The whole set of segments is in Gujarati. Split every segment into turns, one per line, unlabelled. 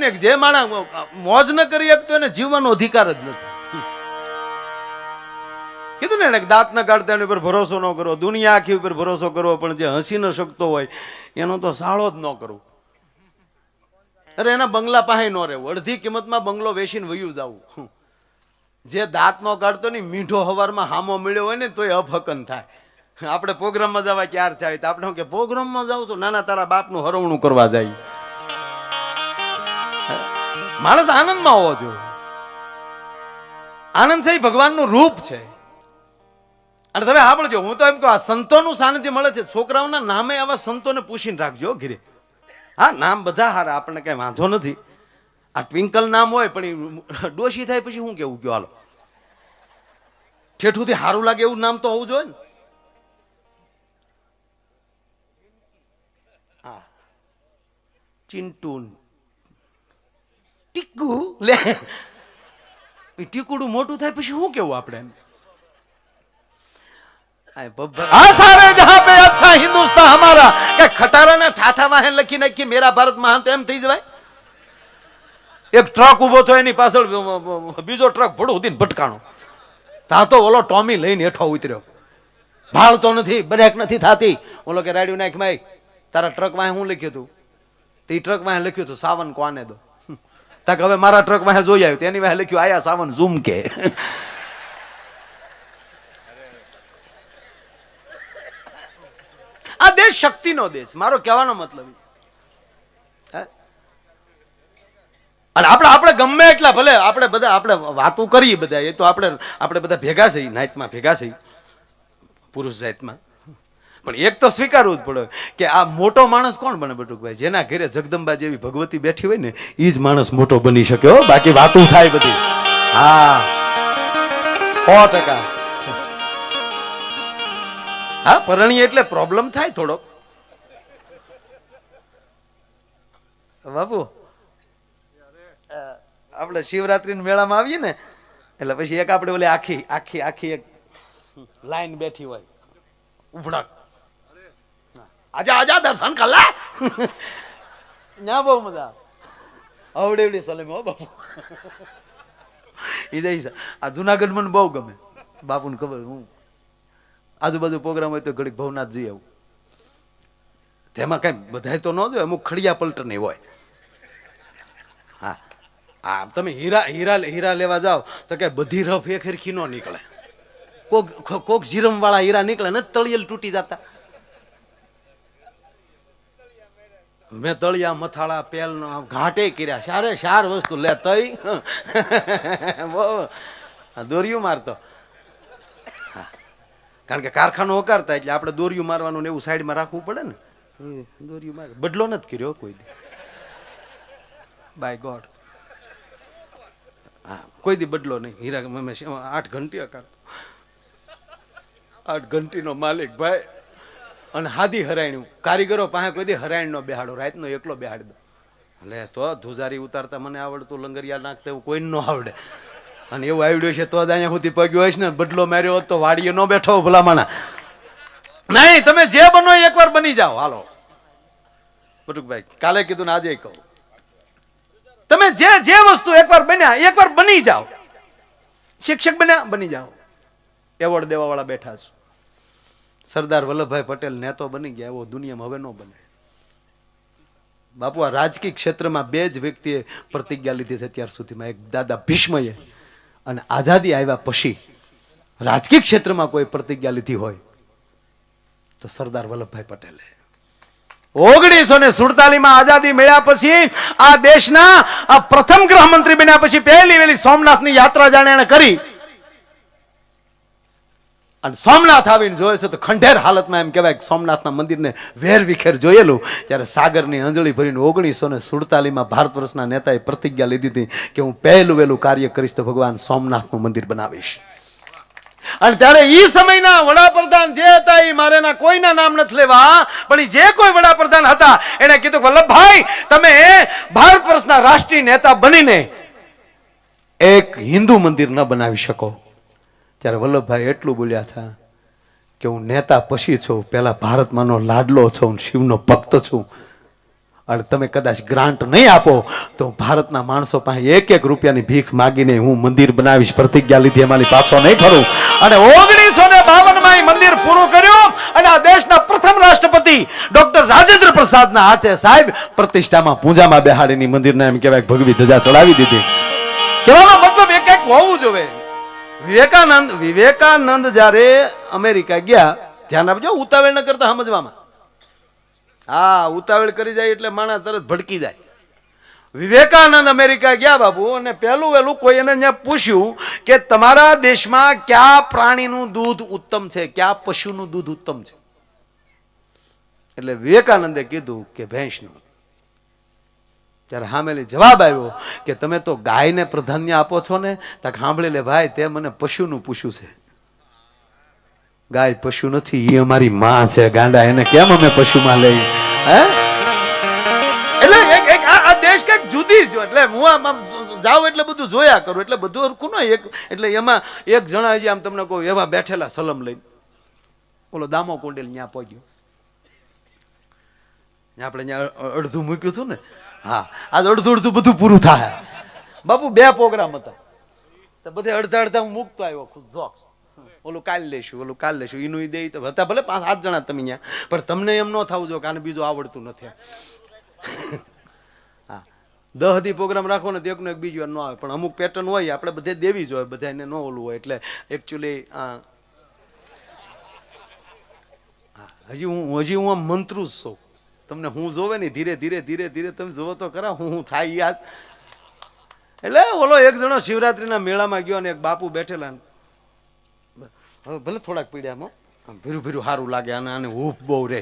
ને જે માણસ મોજ ન કરી શકતો એને જીવવાનો અધિકાર જ નથી. કીધું ને એને દાંત ન કાઢતા એની ઉપર ભરોસો ન કરવો, દુનિયા આખી ઉપર ભરોસો કરવો, પણ જે હસી ન શકતો હોય એનો તો સાળો જ ન કરવો. અરે એના બંગલા પાસે ન રહેવું, અડધી કિંમતમાં બંગલો વેચીને વયું જવું. જે દાંત નો કાઢતો નહીં, મીઠો હવારમાં હામો મળ્યો હોય ને તોય અફકન થાય. આપણે પ્રોગ્રામમાં જવા ક્યાર થાય તો આપણે કે પ્રોગ્રામમાં જાવ છો, નાના તારા બાપનું હરવણું કરવા જાય. માણસ આનંદમાં હોવો જોઈએ. આનંદ છે ભગવાનનું રૂપ છે. અને તમે સાંભળજો, હું તો એમ કહું, આ સંતોનું સાનિધ્ય મળે છે. છોકરાઓના નામે આવા સંતોને પૂછીને રાખજો ઘીરે. હા, નામ બધા હારા, આપણને કઈ વાંધો નથી. આ ટ્વિંકલ નામ હોય પણ ડોશી થાય પછી શું કેવું? કયો હાલો, ઠેઠુંથી સારું લાગે એવું નામ તો હોવું જોઈએ ને. હા, ચિંટુ, ટીકુ, લે ટીકુડું મોટું થાય પછી શું કેવું આપણે? सारे जहां पे अच्छा हिंदुस्तान हमारा, क्या खटारा ने ठाठा वाहन लखी नाखी मेरा भारत महान तो एम थी जवाय. एक ट्रक उभो तो एनी पाछळ बीजो ट्रक ભડું દીન ભટકાણો. તા તો ઓલો ટોમી લઈને હેઠો ઉતર્યો. ભાળતો નથી, બ્રેક નથી થાતી. ઓલો કે રાડ્યું નાખ માઈ, તારા ટ્રક વાહે હું લખ્યું હતું? તે ટ્રક વાહે લખ્યું હતું સાવન કોને દો. તક હવે મારા ટ્રક વાહે જોઈ આવ્યું, તેની વાહે લખ્યું આયા સાવન ઝૂમ કે. આ દેશ શક્તિનો દેશ, મારો કહેવાનો મતલબ. અને આપણે ગમે એટલા ભલે આપણે બધા આપણે વાતો કરીએ બધા, એ તો આપણે બધા ભેગા છીએ, નાઈટમાં ભેગા છીએ પુરુષ જાતમાં. પણ એક તો સ્વીકારવું જ પડે કે આ મોટો માણસ કોણ બને બટુકભાઈ? જેના ઘરે જગદંબા જેવી ભગવતી બેઠી હોય ને એ જ માણસ મોટો બની શકે હો. બાકી વાતો થાય બધી. હા, 100%. હા, પરણી એટલે પ્રોબ્લેમ થાય થોડો બાપુ. આપણે શિવરાત્રી મેળામાં આવીએ ને એટલે પછી એક આપણે ઓલી આખી એક લાઈન બેઠી હોય ઉભડાક, આજા દર્શન કલા ના, બહુ મજા આવડે સલેમ હો બાપુ. એ જઈ આ જુનાગઢ મને બહુ ગમે. બાપુને ખબર, હું આજુબાજુ પ્રોગ્રામ હોય તો ઘડીક ભવનાથ જઈ આવું. તેમાં કઈ બધા તો ન જોઈએ, અમુક ખડિયા પલટન નહીં હોય. હા હા, તમે હીરા લેવા જાઓ તો કે બધી રફ એક હરખી ન નીકળે. કોક જીરમ વાળા હીરા નીકળે ને તળિયેલ તૂટી જતા. મેં તળિયા મથાળા પેલ ઘાટે કર્યા, સાર વસ્તુ લે તઈ દોરિયું મારતો. કારણ કે કારખાનું હકારતા એટલે આપણે દોરિયું મારવાનું ને એવું સાઈડમાં રાખવું પડે ને. દોરિયું માર બદલો નથી કર્યો કોઈ દી, બાય ગોડ. હા, કોઈ દી બદલો નહીં. હીરા 8 ઘંટી હકારતો, 8 ઘંટીનો માલિક ભાઈ. અને હાદી હરાયણું કારીગરો પાસે કોઈ દી હરાયણ નો બેહાડો, રાતનો એકલો બેહાડી દો. એટલે તો ધુજારી ઉતારતા મને આવડતું, લંગરિયા નાખતા એવું કોઈ ન આવડે. અને એવું આવડ્યું છે તો જ અહીંયા સુધી પગ્યો હશે ને. બદલો માર્યો હોત તો વાડીએ ન બેઠો ભલામાના. નહીં, તમે જે બનો એકવાર બની જાઓ. હાલો બટુકભાઈ, કાલે કીધું ને આજે કહું, તમે જે વસ્તુ એકવાર બન્યા એકવાર બની જાઓ. શિક્ષક બન્યા બની જાઓ. એવોર્ડ દેવા વાળા બેઠા છે. સરદાર વલ્લભભાઈ પટેલ નેતો બની ગયા, એવો દુનિયામાં હવે ન બને બાપુ. આ રાજકીય ક્ષેત્રમાં 2 જ વ્યક્તિએ પ્રતિજ્ઞા લીધી છે અત્યાર સુધીમાં. એક દાદા ભીષ્મએ, અને આઝાદી આવ્યા પછી રાજકીય ક્ષેત્રમાં કોઈ પ્રતિજ્ઞા લીધી હોય તો સરદાર વલ્લભભાઈ પટેલે. 1947 આઝાદી મળ્યા પછી આ દેશના આ પ્રથમ ગૃહમંત્રી બન્યા પછી પહેલી વેલી સોમનાથની યાત્રા જાણે એને કરી. અને સોમનાથ આવીને જોયે છે તો ખંડેર હાલતમાં, એમ કહેવાય સોમનાથના મંદિરને વેર વિખેર જોયેલું. ત્યારે સાગરની અંજળી ભરીને 1947 ભારત વર્ષના નેતાએ પ્રતિજ્ઞા લીધી હતી કે હું પહેલું વહેલું કાર્ય કરીશ તો ભગવાન સોમનાથનું મંદિર બનાવીશ. અને ત્યારે ઈ સમયના વડાપ્રધાન જે હતા એ મારેના કોઈના નામ નથી લેવા, પણ જે કોઈ વડાપ્રધાન હતા એને કીધું વલ્લભભાઈ તમે ભારત વર્ષના રાષ્ટ્રીય નેતા બનીને એક હિન્દુ મંદિર ન બનાવી શકો. ત્યારે વલ્લભભાઈ એટલું બોલ્યા હતા કે હું નેતા પછી છું, પેલા ભારતમાંનો લાડલો છું, શિવનો ભક્ત છું. અને તમે કદાચ ગ્રાન્ટ નહીં આપો તો ભારતના માણસો પાસે એક એક રૂપિયાની ભીખ માગીને હું મંદિર બનાવીશ, પ્રતિજ્ઞા લીધી, એમાંની પાછો નહીં ફરું. અને 1952 મંદિર પૂરું કર્યું અને આ દેશના પ્રથમ રાષ્ટ્રપતિ ડોક્ટર રાજેન્દ્ર પ્રસાદના હાથે સાહેબ પ્રતિષ્ઠામાં પૂજામાં બેહાડીની મંદિરના એમ કહેવાય ભગવી ધજા ચડાવી દીધી. કહેવાનો મતલબ એક એક હોવું જોઈએ. વિવેકાનંદ જ્યારે અમેરિકા ગયા, ધ્યાન આપજો, ઉતાવળ ન કરતા સમજવામાં. હા, ઉતાવળ કરી જાય એટલે માણસ તરત ભડકી જાય. વિવેકાનંદ અમેરિકા ગયા બાબુ, અને પહેલું વહેલું કોઈ એને ત્યાં પૂછ્યું કે તમારા દેશમાં કયા પ્રાણીનું દૂધ ઉત્તમ છે, કયા પશુનું દૂધ ઉત્તમ છે? એટલે વિવેકાનંદે કીધું કે ભેંસનું. ત્યારે સામેલી જવાબ આવ્યો કે તમે તો ગાયને પ્રાધાન્ય આપો છો ને. તક સાંભળી લે ભાઈ, તે મને પશુનું પૂછ્યું છે. ગાય પશુ નથી, એ અમારી માં છે ગાંડા, એને કેમ અમે પશુમાં લઈ? હે, એટલે આ દેશ કઈક જુદી જ. એટલે હું આમ જાઉં એટલે બધું જોયા કરું, એટલે બધું હરખું ન. એટલે એમાં એક જણા હજી આમ તમને કહું, એવા બેઠેલા સલમ લઈને, ઓલો દામો કુંડેલ ત્યાં પહોંચ્યો, આપણે ત્યાં અડધું મૂક્યું હતું ને. હા, આજ અડધું બધું પૂરું થાય બાપુ. 2 પ્રોગ્રામ હતા, તો બધે અડધા હું મૂકતો આવ્યો જોક્સ. ઓલું કાલ લેશું, ઓલું કાલ લેશું, એનું દે તો હતા ભલે 5-7 જણા તમે ત્યાં, પણ તમને એમ ન થવું જો કે આને બીજું આવડતું નથી. હા, 10 દી પ્રોગ્રામ રાખો ને તો એકનો એક બીજું ન આવે, પણ અમુક પેટર્ન હોય આપણે બધે દેવી જોઈએ, બધાને ન ઓલું હોય. એટલે એકચ્યુઅલી હજી હું આમ મંત્રું જ છું. તમને હું જોવે ને ધીરે ધીરે તમે જોવો તો ખરા હું થાય યાદ. એટલે ઓલો એક જણો શિવરાત્રીના મેળામાં ગયો અને એક બાપુ બેઠેલા, હવે ભલે થોડાક પીડ્યા, આમ ભીરું સારું લાગે, આને હૂફ બહુ રે,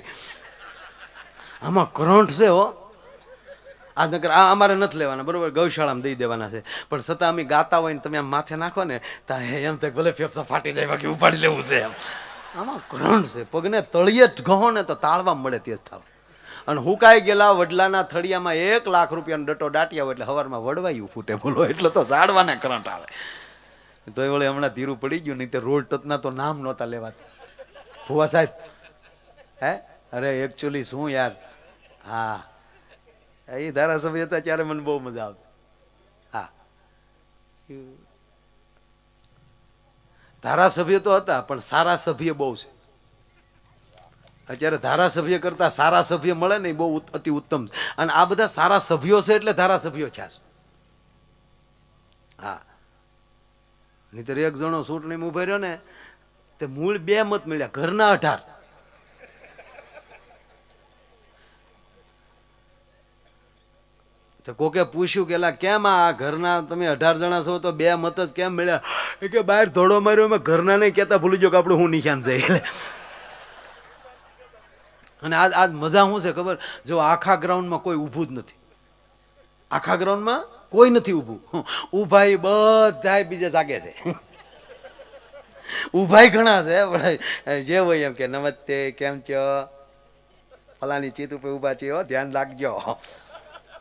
આમાં કરંટ છે હો. આ નકર આ અમારે નથી લેવાના, બરોબર, ગૌશાળામાં દઈ દેવાના છે, પણ છતાં અમે ગાતા હોય ને તમે આમ માથે નાખો ને તો એમ થાય ભલે ફેફસા ફાટી જાય, બાકી ઉપાડી લેવું છે એમ. આમાં કરંટ છે, પગને તળિયે જ ઘહો ને તો તાળવા મળે તે જ થાવ. અને હુકાઈ ગયેલા વડલાના થળિયામાં 1 લાખ રૂપિયાનો ડટો દાટ્યા હોય એટલે સવારમાં વડવાયું ફૂટે, બોલો, એટલે તો ઝાડવાને કરંટ આવે. તો એ વળે હમણાં ધીરું પડી ગયું, નહીં તો રોડ ટચના તો નામ નહોતા લેવાતા. ભુવા સાહેબ, હે, અરે એકચ્યુઅલી શું યાર, હા, એ ધારાસભ્ય હતા ત્યારે મને બહુ મજા આવતી. હા, ધારાસભ્ય તો હતા પણ સારા સભ્ય બહુ છે. અત્યારે ધારાસભ્ય કરતા સારા સભ્ય મળે ને બહુ અતિ ઉત્તમ છે. અને આ બધા સારા સભ્યો છે એટલે ધારાસભ્યો થયા છે. હા, નહીતર એક જણો ચૂંટણીમાં ઉભા રહ્યો ને તે મૂળ 2 મત મળ્યા, ઘરના 18. તો કોકે પૂછ્યું કે કેમ આ ઘરના તમે 18 જણા છો તો 2 મત જ કેમ મળ્યા? એ કે બહાર ધોળો માર્યો, મેં ઘરના નહીં કહેતા ભૂલી ગયો કે આપણે હું નિશાન છે. અને આજ મજા શું છે ખબર? જો આખા ગ્રાઉન્ડમાં કોઈ ઊભું જ નથી, આખા ગ્રાઉન્ડમાં કોઈ નથી ઊભું. ઊભાઈ બધા બીજે જાગે છે. ઊભાઈ ઘણા છે પણ જે હોય એમ કે નમસ્તે, કેમ છો, ફલાની ચીત ઉપર ઊભા છે, ધ્યાન રાખજો.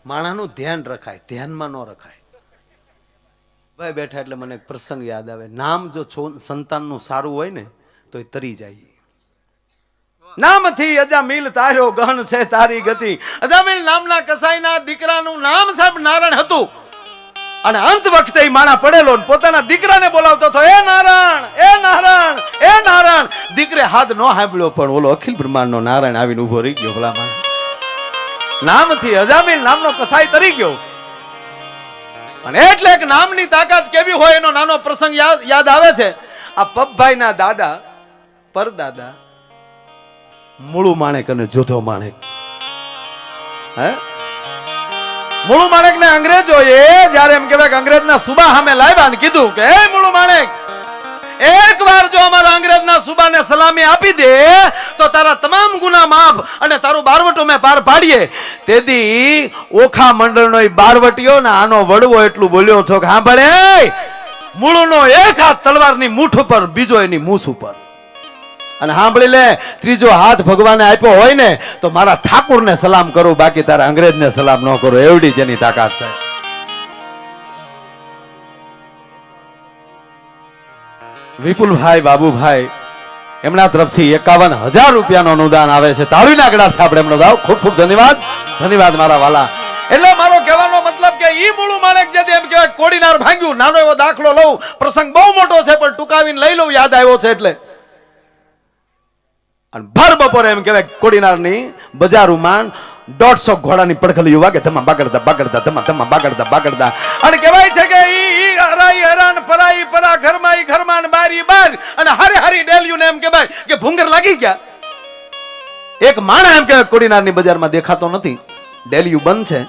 માણાનું ધ્યાન રખાય, ધ્યાનમાં ન રખાય. ભાઈ બેઠા એટલે મને એક પ્રસંગ યાદ આવે. નામ જો સંતાનનું સારું હોય ને તો એ તરી જાય. નામથી અજામિલ તાર્યો ગહન છે તારી ગતિ. અજામિલ નામના કસાઈના દીકરાનું નામ સાહેબ નારાયણ હતું. અને અંત વખતે માણા પડેલો પોતાના દીકરાને બોલાવતો હતો, એ નારાયણ, એ નારાયણ, એ નારાયણ. દીકરે હાથ નો સાંભળ્યો પણ ઓલો અખિલ બ્રહ્માંડ નો નારાયણ આવીને ઉભો રહી ગયો. ભલા નામથી અજામિલ નામનો કસાઈ તરી ગયો. અને એટલે એક નામની તાકાત કેવી હોય એનો નાનો પ્રસંગ યાદ આવે છે. આ પપ્પભાઈ ના દાદા પરદાદા મુળુ માણેક અને જોધો માણેક. હે, મુળુ માણેક ને અંગ્રેજોએ જયારે એમ કહેવાય કે અંગ્રેજના સુબા સામે લાવ્યા ને કીધું કે હે મુળુ માણેક, એક વાર જો અમારા અંગ્રેજના સુબાને સલામી આપી દે તો તારા તમામ ગુના માફ અને તારું બારવટો મેં પાર પાડીએ. તેથી ઓખા મંડળનો બારવટીયો ને આનો વડવો એટલું બોલ્યો હતો કે હા ભલે, મૂળનો એક હાથ તલવારની મૂઠ ઉપર, બીજો એની મૂછ ઉપર. અને સાંભળી લે, ત્રીજો હાથ ભગવાને આપ્યો હોય ને તો મારા ઠાકુરને સલામ કરું, બાકી તારા અંગ્રેજને સલામ ન કરું. એવડી જેની તાકાત છે. વિપુલભાઈ બાબુભાઈ એમના તરફથી 51,000 રૂપિયાનું અનુદાન આવે છે. તાળીના ગળાથી આપણે એમનો ગાવ ખૂબ ખૂબ ધન્યવાદ. ધન્યવાદ મારા વાલા. એટલે મારો કહેવાનો મતલબ કે ઈ મૂળું માણેક જે એમ કહેવાય કોડીનાર ભાંગ્યું. નાનો એવો દાખલો લઉં, પ્રસંગ બહુ મોટો છે પણ ટૂંકાવીને લઈ લઉં, યાદ આવ્યો છે એટલે. અને ભર બપોરે એમ કહેવાય કોડીનારની બજારમાં 150 ઘોડાની પડખલી વાગે ધમા બાગડતા બાગડતા ધમા ધમા બાગડતા બાગડતા. અને કહેવાય છે કે ઈ હરાઈ હેરાન પરાઈ પરા ઘરમાં ઈ ઘરમાં બારી બાર. અને હારે હારી ડેલ્યુને એમ કહેવાય કે ભૂંગર લાગી ગયા. એક માણસ એમ કહેવાય કોડીનારની બજારમાં દેખાતો નથી, ડેલ્યુ બંધ છે.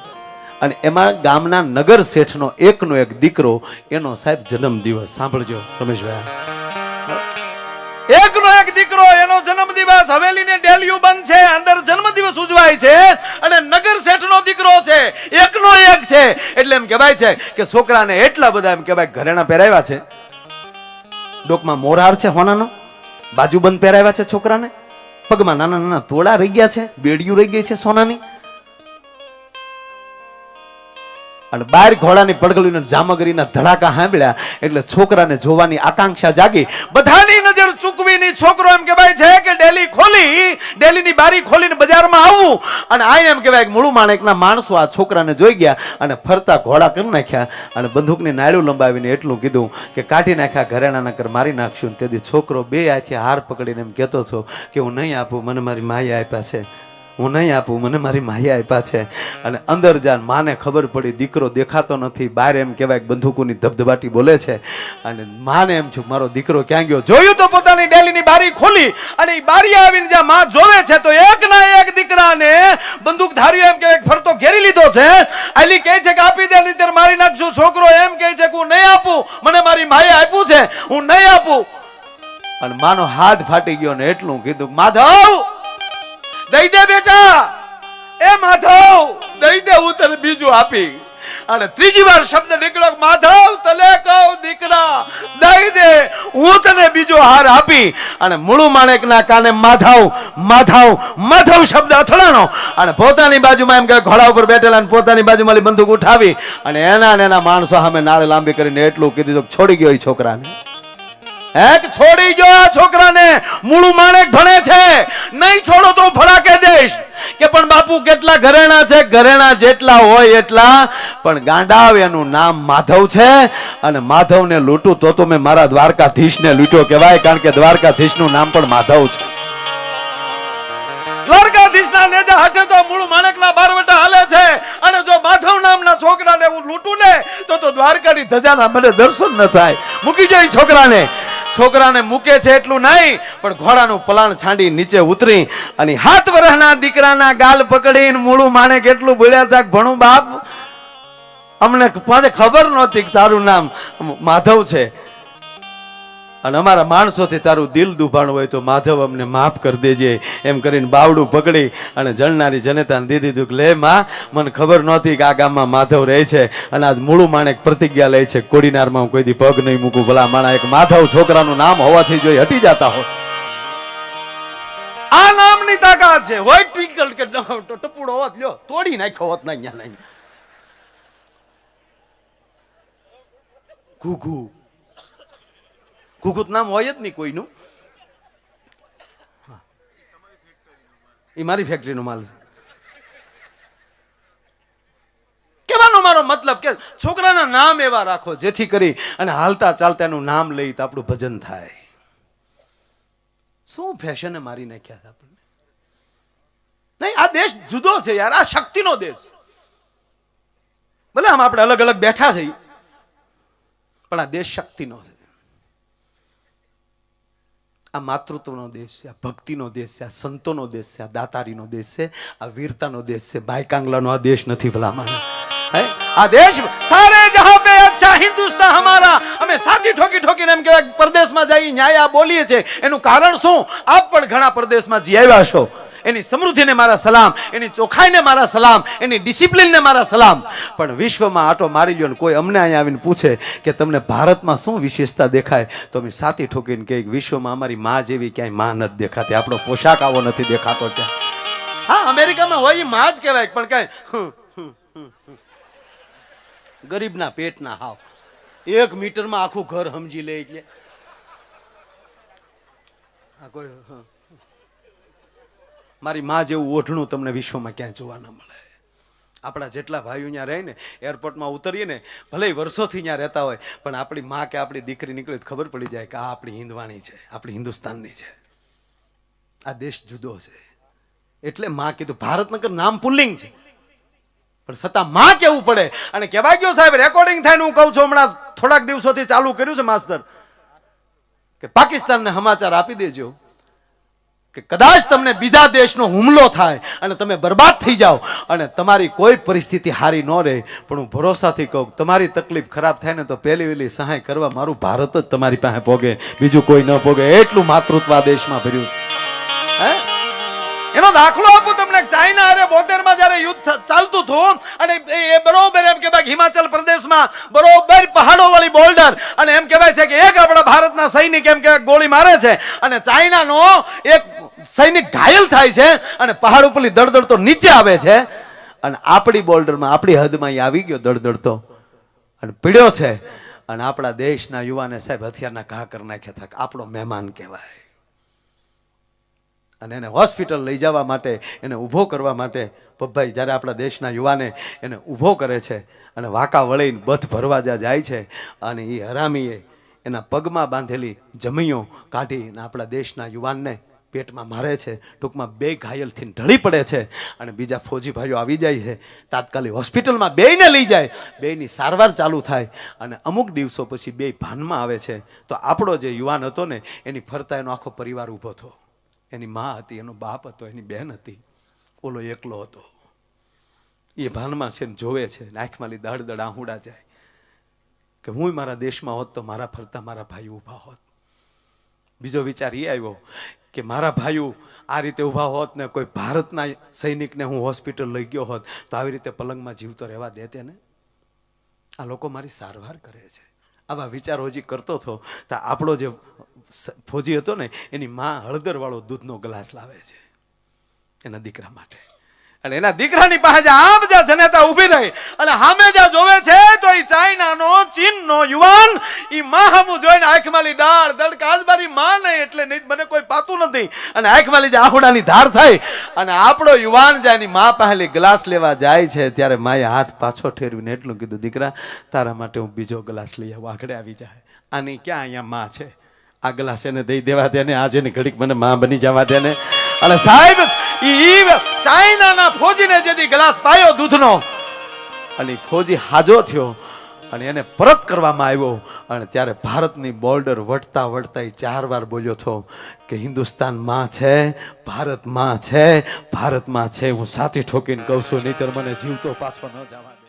અને એમાં ગામના નગર શેઠનો એકનો એક દીકરો, એનો સાહેબ જન્મદિવસ. સાંભળજો રમેશભાઈ, એકનો એક દીકરો, એનો જન્મદિવસ. હવેલીને ડેલ્યુ બંધ છે, અંદર જન્મદિવસ ઉજવાય છે. અને નગર શેઠનો દીકરો છે, એકનો એક છે. એટલે એમ કહેવાય છે કે છોકરાને એટલા બધા એમ કહેવાય ઘરેણા પહેરાવ્યા છે. ડોકમાં મોરહાર છે હોનાનો, બાજુબંધ પહેરાવ્યા છે છોકરાને. પગમાં નાના નાના તોડા રહી ગયા છે, બેડિયું રહી ગઈ છે સોનાની. અને બાર ઘોડાની પડગલીને જામગરીના ધડાકા સાંભળ્યા એટલે છોકરાને જોવાની આકાંક્ષા જાગી. બધાની નજર ચૂકવીની છોકરો એમ કહેવાય છે કે ડેલીની બારી ખોલીને બજારમાં આવવું. અને આ એમ કહેવાય કે મૂળું માણેકના માણસો આ છોકરાને જોઈ ગયા અને ફરતા ઘોડા કરી નાખ્યા. અને બંદૂકની નાળું લંબાવીને એટલું કીધું કે કાઢી નાખ્યા, ઘરેણાના કર મારી નાખશું. તેથી છોકરો બે આંખે હાર પકડીને એમ કહેતો હતો કે હું નહીં આપું, મને મારી માએ આપ્યા છે. હું નહીં આપું, મને મારી માએ આપ્યા છે. અને અંદર જાન માને ખબર પડી દીકરો દેખાતો નથી. બહાર એમ કહેવાય બંદૂકોની ધબધબાટી બોલે છે. અને માને એમ છું મારો દીકરો ક્યાં ગયો. જોયું તો પોતાની ડેલીની બારી ખોલી અને બારી આવીને જ્યાં માં જોવે છે તો એકના એક દીકરાને બંદૂકધારીઓ એમ કહેવાય ફરતો ઘેરી લીધો છે. આલી કહે છે કે આપી દે નહીંતર મારી નાખશું. છોકરો એમ કહે છે કે હું નહીં આપું, મને મારી માએ આપ્યું છે, હું નહીં આપું. અને માનો હાથ ફાટી ગયો ને એટલું કીધું, માધવ દઈ દે બેટા, એ માધવ દઈ દે, હું તને બીજું આપી. અને ત્રીજી વાર શબ્દ નીકળ્યો, માધવ તને કહું દીકરા દઈ દે, હું તને બીજો હાર આપી. અને મૂળું માણેકના કાને માધવ માધવ માધવ શબ્દ અથડાણો. અને પોતાની બાજુમાં એમ કે ઘોડા ઉપર બેઠેલા અને પોતાની બાજુમાં બંદૂક ઉઠાવી અને એના માણસો સામે નાળ લાંબી કરીને એટલું કીધું, છોડી ગયો એ છોકરાને. છોડી ગયો આ છોકરાને. મૂળું માણેક ભણે છે, નહીં છોડો તો ફડાકે દઈશ. કે પણ બાપુ કેટલા ઘરેણા છે, ઘરેણા જેટલા હોય એટલા, પણ ગાંડાવ એનું નામ માધવ છે. અને માધવને લૂંટું તો મેં મારા દ્વારકાધીશને લૂંટ્યો કહેવાય, કારણ કે દ્વારકાધીશનું નામ પણ માધવ છે. દ્વારકાધીશના નેજા હાથે તો મૂળ માણેકના બારવટા હાલે છે. અને જો માધવ નામના છોકરાને હું લૂંટું ને તો દ્વારકાની ધજાના મને દર્શન ન થાય. મૂકી જાય છોકરાને. છોકરાને મૂકે છે એટલું નહીં, પણ ઘોડાનું પલાણ છાંડી નીચે ઉતરી અને 7 વર્ષના દીકરાના ગાલ પકડીને મૂળું માણેક એટલું બોલ્યા હતા, ભણું બાપ અમને પાછે ખબર નહોતી કે તારું નામ માધવ છે. અને અમારા માણસોથી તારું દિલ દુભાણું હોય તો માધવ અમને માફ કરી દેજે. એમ કરીને બાવડું પકડી અને જણનારી જનતાને દીધી દીધું કે લે માં, મને ખબર નહોતી કે આ ગામમાં માધવ રહે છે. અને આજ મૂળું માણેક પ્રતિજ્ઞા લે છે કોડીનારમાં હું કોઈ દી પગ નહીં મૂકું. ભલા માણા એક માધવ છોકરાનું નામ હોવાથી જો હટી જતા હોય. આ નામની તાકાત છે. હોય ટ્વિંકલ કે ટપુડો હોત લ્યો તોડી નાખ્યો હોત ના અહીંયા નહીં. ઘૂઘુ ઘૂઘુત નામ હોય જ નહીં કોઈનું. એ મારી ફેક્ટરીનો માલ છે. કહેવાનો મારો મતલબ કે છોકરાના નામ એવા રાખો જેથી કરી અને હાલતા ચાલતા એનું નામ લઈ તો આપણું ભજન થાય. શું ફેશને મારી નાખ્યા આપણને. નહીં, આ દેશ જુદો છે યાર, આ શક્તિનો દેશ. ભલે આમ આપણે અલગ અલગ બેઠા છીએ પણ આ દેશ શક્તિનો છે. આ માતૃત્વનો દેશ છે, આ ભક્તિનો દેશ છે, આ સંતોનો દેશ છે, આ દાતારીનો દેશ છે, આ વીરતાનો દેશ છે. ભાઈ કાંગલાનો આ દેશ નથી ભલામણ. આ દેશ સારે જહાં પે અચ્છા હિન્દુસ્તાન હમારા. અમે સાથી ઠોકી ઠોકીને એમ કહેવાય પરદેશમાં જઈ ન્યાય બોલીએ છીએ. એનું કારણ શું? આપ પણ ઘણા પરદેશમાં જી આવ્યા છો. એની સમૃદ્ધિને મારા સલામ, એની ચોખાઈને મારા સલામ, એની ડિસિપ્લિનને મારા સલામ. પણ વિશ્વમાં આટો મારી લ્યો ને કોઈ અમને અહીંયા આવીને પૂછે કે તમને ભારતમાં શું વિશેષતા દેખાય, તો અમે સાથી ઠોકીને કહીએ વિશ્વમાં અમારી માં જેવી ક્યાંય માં નથી દેખાતી, આપણો પોશાક આવો નથી દેખાતો ક્યાં. હા, અમેરિકામાં હોય માં જ કહેવાય, પણ કઈ ગરીબના પેટના હાવ 1 મીટરમાં આખું ઘર સમજી લે છે. આ કોઈ મારી માં જેવું ઓઢણું તમને વિશ્વમાં ક્યાંય જોવા ન મળે. આપણા જેટલા ભાઈઓ અહીંયા રહે ને, એરપોર્ટમાં ઉતરીએ ને, ભલે વર્ષોથી અહીંયા રહેતા હોય, પણ આપણી માં કે આપણી દીકરી નીકળે તો ખબર પડી જાય કે આ આપણી હિન્દવાણી છે, આપણી હિન્દુસ્તાનની છે. આ દેશ જુદો છે. એટલે માં કીધું. ભારતનગર નામ પુલ્લિંગ છે, પણ છતાં માં કેવું પડે. અને કહેવાય ગયો સાહેબ, રેકોર્ડિંગ થાય ને હું કહું છું, હમણાં થોડાક દિવસોથી ચાલુ કર્યું છે માસ્તર, કે પાકિસ્તાનને સમાચાર આપી દેજો કે કદાચ તમને બીજા દેશનો હુમલો થાય અને તમે બરબાદ થઈ જાઓ અને તમારી કોઈ પરિસ્થિતિ હારી ન રહે, પણ હું ભરોસાથી કહું, તમારી તકલીફ ખરાબ થાય ને તો પહેલી વહેલી સહાય કરવા મારું ભારત જ તમારી પાસે પોગે, બીજું કોઈ ન પોગે. એટલું માતૃત્વ આ દેશમાં ભર્યું છે. એનો દાખલો આપું તમને. ચાઇના અરે 72 માં જયારે યુદ્ધ ચાલતું હતું અને એ બરોબર એમ કહેવાય હિમાચલ પ્રદેશમાં બરોબર પહાડો વાળી બોલ્ડર, અને એમ કહેવાય છે કે એક આપણા ભારતના સૈનિક એમ કે ગોળી મારે છે અને ચાઇનાનો એક સૈનિક ઘાયલ થાય છે અને પહાડ ઉપરથી દળદળતો નીચે આવે છે અને આપણી બોર્ડરમાં આપણી હદમાં આવી ગયો દળદળતો અને પીડ્યો છે અને આપણા દેશના યુવાને સાહેબ હથિયારના ઘા કરી નાખ્યા હતા. આપણો મહેમાન કહેવાય. અને એને હોસ્પિટલ લઈ જવા માટે, એને ઊભો કરવા માટે પપ્પાઈ જ્યારે આપણા દેશના યુવાને એને ઊભો કરે છે અને વાંકા વળીને બધ ભરવા જાય છે અને એ હરામીએ એના પગમાં બાંધેલી જમીઓ કાઢીને આપણા દેશના યુવાનને પેટમાં મારે છે. ટૂંકમાં 2 ઘાયલથી ઢળી પડે છે અને બીજા ફૌજી ભાઈઓ આવી જાય છે. તાત્કાલિક હોસ્પિટલમાં 2ને લઈ જાય, 2ની સારવાર ચાલુ થાય અને અમુક દિવસો પછી 2 ભાનમાં આવે છે. તો આપણો જે યુવાન હતો ને, એની ફરતા એનો આખો પરિવાર ઊભો હતો. એની માં હતી, એનો બાપ હતો, એની બહેન હતી, ઓલો એકલો હતો. એ ભાનમાં છે ને જોવે છે, આંખમાં દડ આહુડા જાય કે હું મારા દેશમાં હોત તો મારા ફરતા મારા ભાઈ ઊભા હોત. બીજો વિચાર એ આવ્યો કે મારા ભાઈઓ આ રીતે ઊભા હોત ને કોઈ ભારતના સૈનિકને હું હોસ્પિટલ લઈ ગયો હોત તો આવી રીતે પલંગમાં જીવતો રહેવા દેતે ને. આ લોકો મારી સારવાર કરે છે. આવા વિચારો હજી કરતો હતો તો આપણો જે ફૌજી હતો ને, એની માં હળદરવાળો દૂધનો ગ્લાસ લાવે છે એના દીકરા માટે. અને એના દીકરાની પાસે આમ જ્યાં જનેતા ઊભી રહી અને સામે જ્યાં જોવે છે તો એ ચાઇનાનો, ચીનનો યુવાન એ માં સામું જોઈને આંખમાંલી ડાળ દડ કાજબારી માં નહીં એટલે નહીં મને કોઈ પાતું નથી અને આંખમાંલી જે આહુડાની ધાર થાય અને આપણો યુવાન જાય એની માં પાસે ગ્લાસ લેવા જાય છે ત્યારે માએ હાથ પાછો ઠેરવીને એટલું કીધું, દીકરા તારા માટે હું બીજો ગ્લાસ લઈ આવું, આગળ આવી જાય. આની ક્યાં અહીંયા માં છે? આ ગ્લાસ એને દઈ દેવા દે ને, આજે ની ઘડીક મને માં બની જવા દે ને. અને સાહેબ ચાઇનાના ફૌજીને જેથી ગ્લાસ પાયો દૂધનો અને ફૌજી હાજો થયો અને એને પરત કરવામાં આવ્યો અને ત્યારે ભારતની બોર્ડર વટતા વટતા 4 વાર બોલ્યો હતો કે હિન્દુસ્તાન માં છે, ભારત માં છે, ભારત માં છે. હું સાથી ઠોકીને કહું છું, નહીતર મને જીવતો પાછો ન જવા.